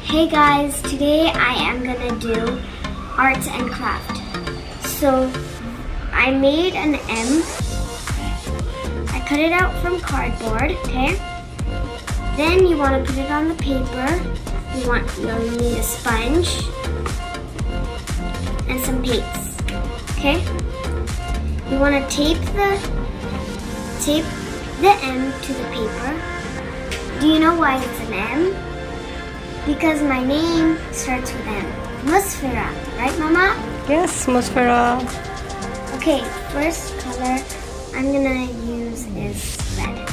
Hey guys, today I am gonna do arts and craft. So I made an M. I cut it out from cardboard, okay? Then you want to put it on the paper. You'll need a sponge and some paints, okay? You want to tape the M to the paper. Do you know why it's an M? Because my name starts with M. Musfira, right, Mama? Yes, Musfira. Okay, first color I'm gonna use is red.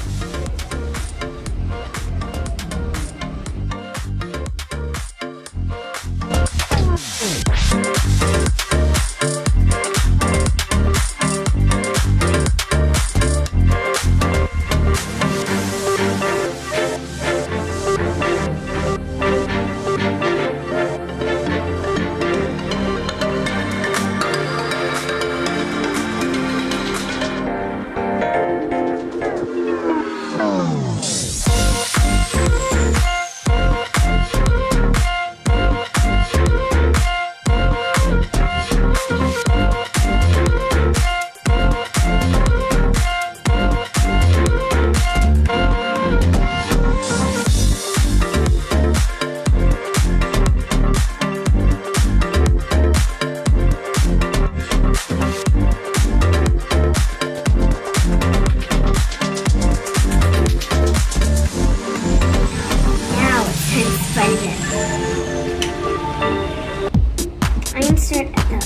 I'm going to start at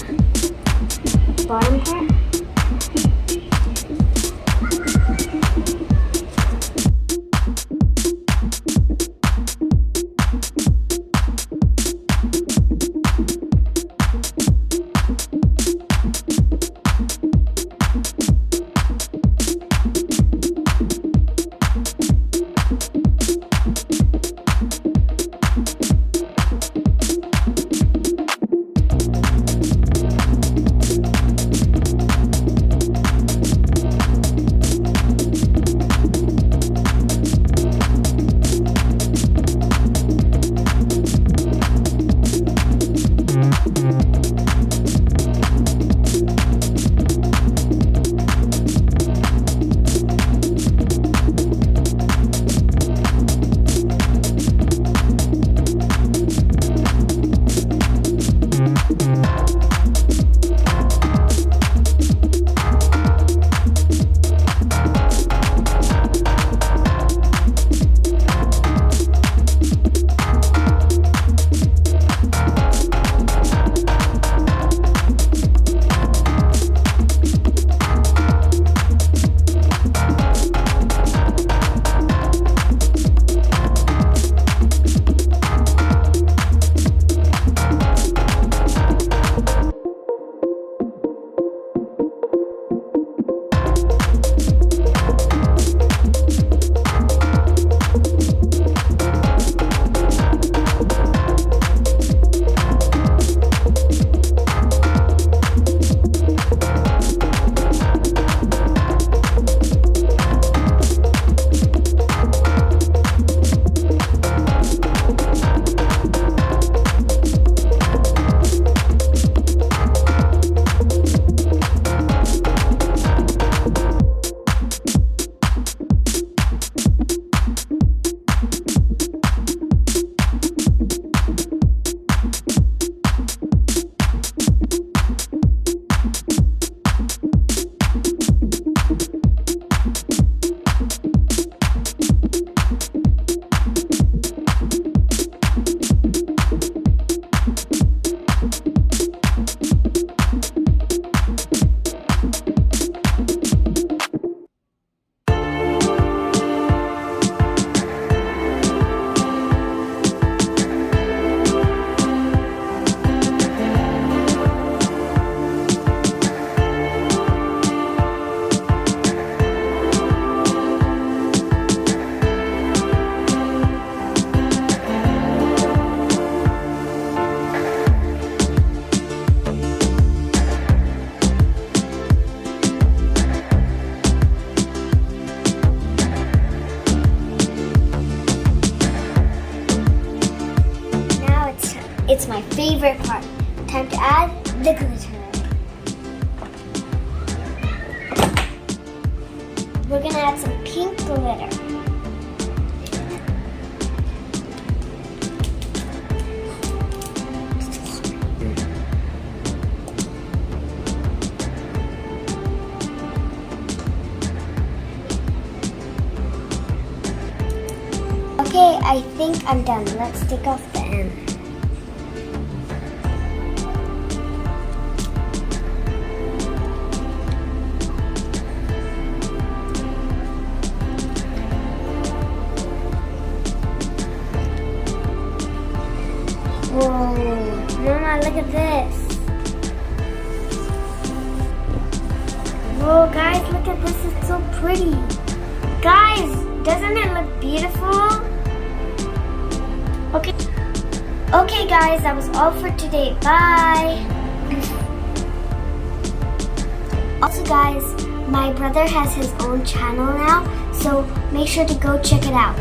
the bottom part. it's my favorite part. Time to add the glitter. We're gonna add some pink glitter. Okay, I think I'm done. Let's take off the M. Whoa, Mama, look at this. Whoa, guys, look at this. It's so pretty. Guys, doesn't it look beautiful? Okay, guys, that was all for today. Bye. Also, guys, my brother has his own channel now, so make sure to go check it out.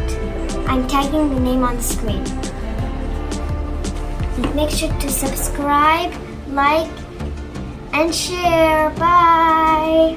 I'm tagging the name on the screen. Make sure to subscribe, like, and share. Bye.